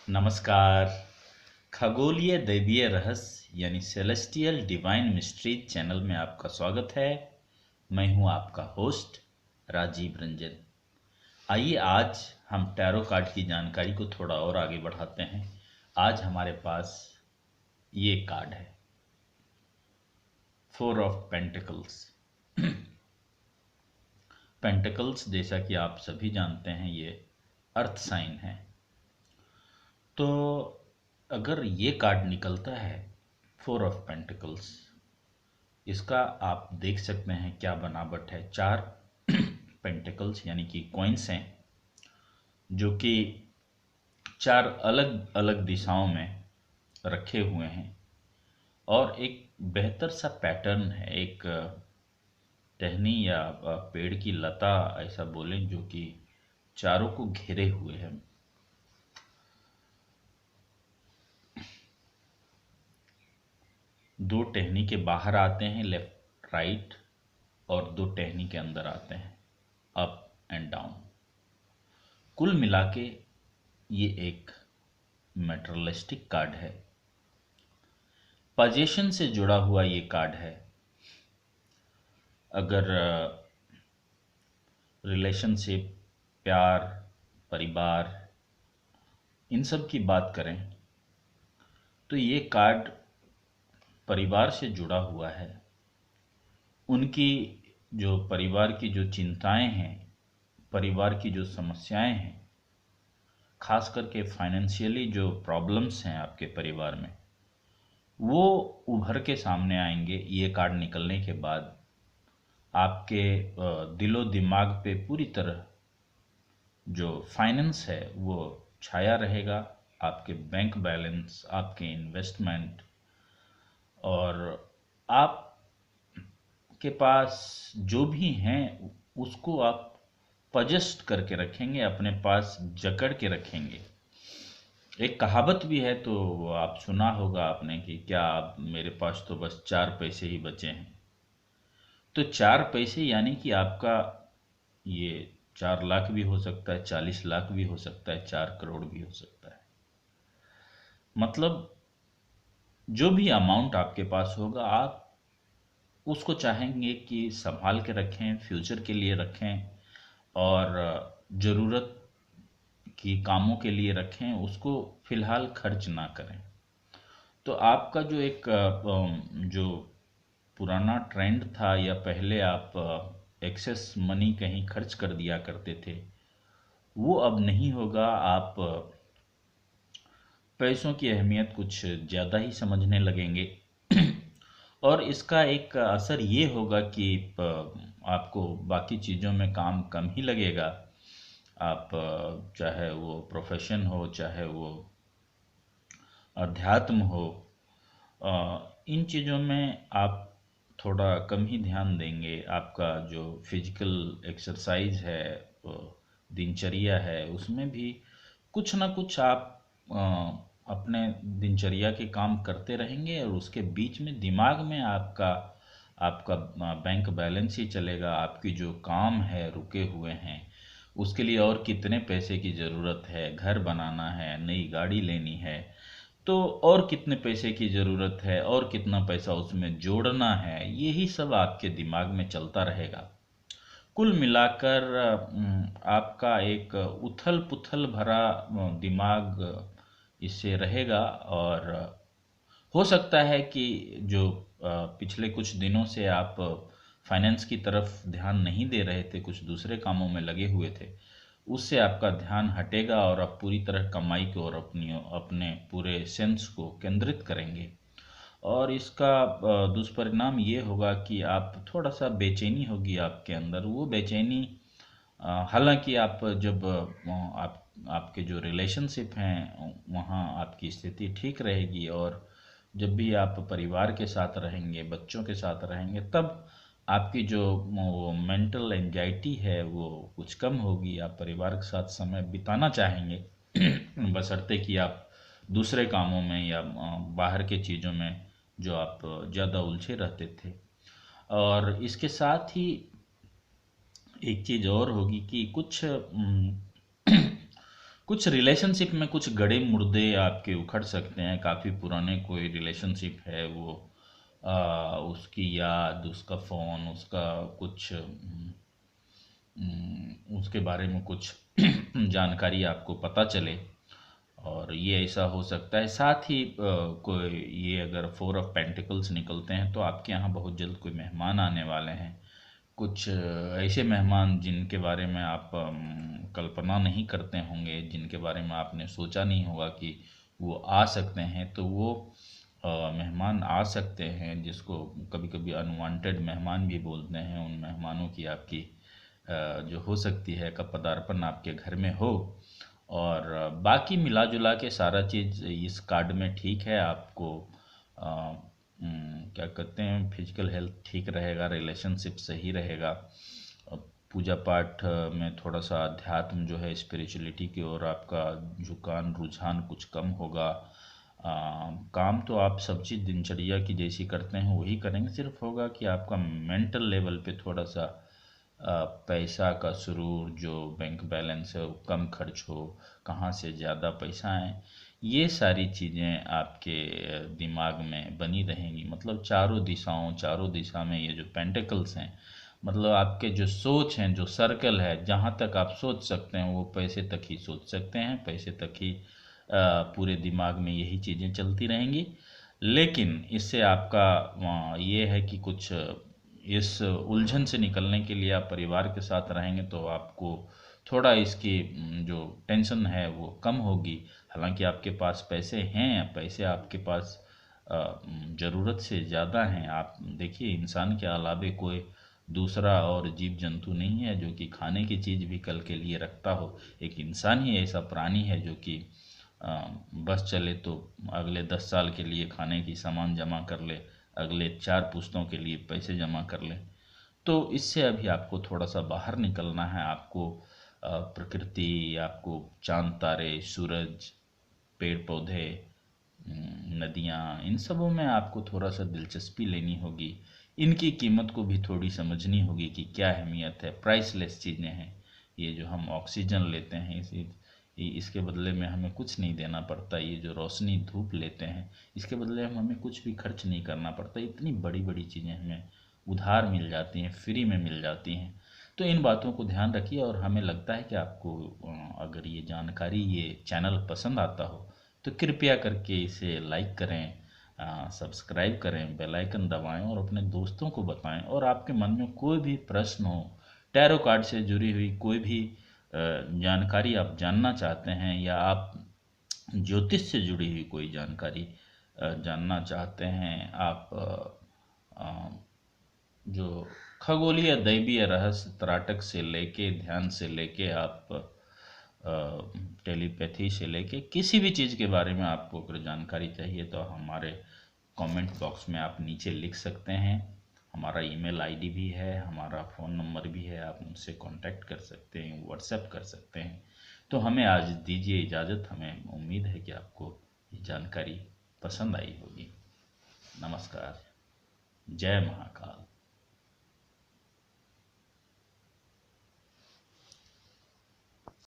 नमस्कार। खगोलीय दैवीय रहस्य यानी सेलेस्टियल डिवाइन मिस्ट्रीज चैनल में आपका स्वागत है। मैं हूं आपका होस्ट राजीव रंजन। आइए आज हम टैरो कार्ड की जानकारी को थोड़ा और आगे बढ़ाते हैं। आज हमारे पास ये कार्ड है, 4 ऑफ पेंटिकल्स। पेंटिकल्स जैसा कि आप सभी जानते हैं ये अर्थ साइन है। तो अगर ये कार्ड निकलता है 4 ऑफ पेंटिकल्स, इसका आप देख सकते हैं क्या बनावट है। 4 पेंटिकल्स यानी कि कॉइन्स हैं जो कि 4 अलग अलग दिशाओं में रखे हुए हैं और एक बेहतर सा पैटर्न है, एक टहनी या पेड़ की लता ऐसा बोलें जो कि चारों को घेरे हुए है। दो टहनी के बाहर आते हैं लेफ्ट राइट, और दो टहनी के अंदर आते हैं अप एंड डाउन। कुल मिला के ये एक मेटरलिस्टिक कार्ड है, पजेशन से जुड़ा हुआ ये कार्ड है। अगर रिलेशनशिप, प्यार, परिवार, इन सब की बात करें तो ये कार्ड परिवार से जुड़ा हुआ है। उनकी जो परिवार की जो चिंताएं हैं, परिवार की जो समस्याएं हैं, खास करके फाइनेंशियली जो प्रॉब्लम्स हैं आपके परिवार में, वो उभर के सामने आएंगे ये कार्ड निकलने के बाद। आपके दिलो दिमाग पे पूरी तरह जो फाइनेंस है वो छाया रहेगा। आपके बैंक बैलेंस, आपके इन्वेस्टमेंट, और आपके पास जो भी हैं उसको आप पजस्ट करके रखेंगे, अपने पास जकड़ के रखेंगे। एक कहावत भी है, तो आप सुना होगा आपने कि क्या आप मेरे पास तो बस 4 पैसे ही बचे हैं। तो 4 पैसे यानी कि आपका ये 4 लाख भी हो सकता है, 40 लाख भी हो सकता है, 4 करोड़ भी हो सकता है। मतलब जो भी अमाउंट आपके पास होगा आप उसको चाहेंगे कि संभाल के रखें, फ्यूचर के लिए रखें, और ज़रूरत की कामों के लिए रखें, उसको फिलहाल खर्च ना करें। तो आपका जो एक जो पुराना ट्रेंड था, या पहले आप एक्सेस मनी कहीं खर्च कर दिया करते थे, वो अब नहीं होगा। आप पैसों की अहमियत कुछ ज़्यादा ही समझने लगेंगे। और इसका एक असर ये होगा कि आपको बाकी चीज़ों में काम कम ही लगेगा। आप चाहे वो प्रोफेशन हो, चाहे वो अध्यात्म हो, इन चीज़ों में आप थोड़ा कम ही ध्यान देंगे। आपका जो फिजिकल एक्सरसाइज है, दिनचर्या है, उसमें भी कुछ ना कुछ आप अपने दिनचर्या के काम करते रहेंगे, और उसके बीच में दिमाग में आपका आपका बैंक बैलेंस ही चलेगा। आपकी जो काम है रुके हुए हैं उसके लिए और कितने पैसे की ज़रूरत है, घर बनाना है, नई गाड़ी लेनी है, तो और कितने पैसे की ज़रूरत है, और कितना पैसा उसमें जोड़ना है, यही सब आपके दिमाग में चलता रहेगा। कुल मिलाकर आपका एक उथल पुथल भरा दिमाग इससे रहेगा। और हो सकता है कि जो पिछले कुछ दिनों से आप फाइनेंस की तरफ ध्यान नहीं दे रहे थे, कुछ दूसरे कामों में लगे हुए थे, उससे आपका ध्यान हटेगा और आप पूरी तरह कमाई को और अपने पूरे सेंस को केंद्रित करेंगे। और इसका दुष्परिणाम ये होगा कि आप थोड़ा सा बेचैनी होगी आपके अंदर। वो बेचैनी हालांकि आप जब आपके जो रिलेशनशिप हैं वहाँ आपकी स्थिति ठीक रहेगी, और जब भी आप परिवार के साथ रहेंगे, बच्चों के साथ रहेंगे, तब आपकी जो वो मेंटल एंजाइटी है वो कुछ कम होगी। आप परिवार के साथ समय बिताना चाहेंगे बशर्ते कि आप दूसरे कामों में या बाहर के चीज़ों में जो आप ज़्यादा उलझे रहते थे। और इसके साथ ही एक चीज़ और होगी कि कुछ कुछ रिलेशनशिप में कुछ गड़े मुर्दे आपके उखड़ सकते हैं। काफ़ी पुराने कोई रिलेशनशिप है, वो उसकी याद, उसका फ़ोन, उसका कुछ उसके बारे में कुछ जानकारी आपको पता चले, और ये ऐसा हो सकता है। साथ ही कोई ये अगर फोर ऑफ पेंटिकल्स निकलते हैं तो आपके यहाँ बहुत जल्द कोई मेहमान आने वाले हैं। कुछ ऐसे मेहमान जिनके बारे में आप कल्पना नहीं करते होंगे, जिनके बारे में आपने सोचा नहीं होगा कि वो आ सकते हैं, तो वो मेहमान आ सकते हैं, जिसको कभी कभी अनवांटेड मेहमान भी बोलते हैं। उन मेहमानों की आपकी जो हो सकती है का पदार्पण आपके घर में हो। और बाकी मिला जुला के सारा चीज़ इस कार्ड में ठीक है। आपको क्या कहते हैं, फिजिकल हेल्थ ठीक रहेगा, रिलेशनशिप सही रहेगा। पूजा पाठ में थोड़ा सा अध्यात्म जो है, स्पिरिचुअलिटी की ओर आपका झुकान, रुझान कुछ कम होगा। काम तो आप सब चीज़ दिनचर्या की जैसी करते हैं वही करेंगे, सिर्फ होगा कि आपका मेंटल लेवल पे थोड़ा सा पैसा का सुरूर, जो बैंक बैलेंस है वो कम खर्च हो, कहाँ से ज़्यादा पैसा आए, ये सारी चीज़ें आपके दिमाग में बनी रहेंगी। मतलब चारों दिशाओं, चारों दिशा में ये जो पेंटिकल्स हैं, मतलब आपके जो सोच हैं, जो सर्कल है, जहाँ तक आप सोच सकते हैं वो पैसे तक ही सोच सकते हैं, पैसे तक ही पूरे दिमाग में यही चीज़ें चलती रहेंगी। लेकिन इससे आपका ये है कि कुछ इस उलझन से निकलने के लिए आप परिवार के साथ रहेंगे तो आपको थोड़ा इसकी जो टेंशन है वो कम होगी। हालांकि आपके पास पैसे हैं, पैसे आपके पास ज़रूरत से ज़्यादा हैं। आप देखिए, इंसान के अलावे कोई दूसरा और जीव जंतु नहीं है जो कि खाने की चीज़ भी कल के लिए रखता हो। एक इंसान ही ऐसा प्राणी है जो कि बस चले तो अगले 10 साल के लिए खाने की सामान जमा कर ले, अगले 4 पुश्तों के लिए पैसे जमा कर ले। तो इससे अभी आपको थोड़ा सा बाहर निकलना है। आपको प्रकृति, आपको चांद तारे, सूरज, पेड़ पौधे, नदियाँ, इन सबों में आपको थोड़ा सा दिलचस्पी लेनी होगी। इनकी कीमत को भी थोड़ी समझनी होगी कि क्या अहमियत है। प्राइसलेस चीज़ें हैं ये। जो हम ऑक्सीजन लेते हैं, इसके बदले में हमें कुछ नहीं देना पड़ता। ये जो रोशनी, धूप लेते हैं, इसके बदले हमें कुछ भी खर्च नहीं करना पड़ता। इतनी बड़ी बड़ी चीज़ें हमें उधार मिल जाती हैं, फ्री में मिल जाती हैं। तो इन बातों को ध्यान रखिए। और हमें लगता है कि आपको अगर ये जानकारी, ये चैनल पसंद आता हो तो कृपया करके इसे लाइक करें, सब्सक्राइब करें, बेल आइकन दबाएं और अपने दोस्तों को बताएं। और आपके मन में कोई भी प्रश्न हो, टैरो कार्ड से जुड़ी हुई कोई भी जानकारी आप जानना चाहते हैं, या आप ज्योतिष से जुड़ी हुई कोई जानकारी जानना चाहते हैं, आप जो खगोलीय, दैवीय रहस्य, त्राटक से लेके, ध्यान से लेके, आप टेलीपैथी से लेके किसी भी चीज़ के बारे में आपको अगर जानकारी चाहिए तो हमारे कमेंट बॉक्स में आप नीचे लिख सकते हैं। हमारा ईमेल आईडी भी है, हमारा फ़ोन नंबर भी है, आप उनसे कांटेक्ट कर सकते हैं, व्हाट्सएप कर सकते हैं। तो हमें आज दीजिए इजाज़त। हमें उम्मीद है कि आपको ये जानकारी पसंद आई होगी। नमस्कार। जय महाकाल।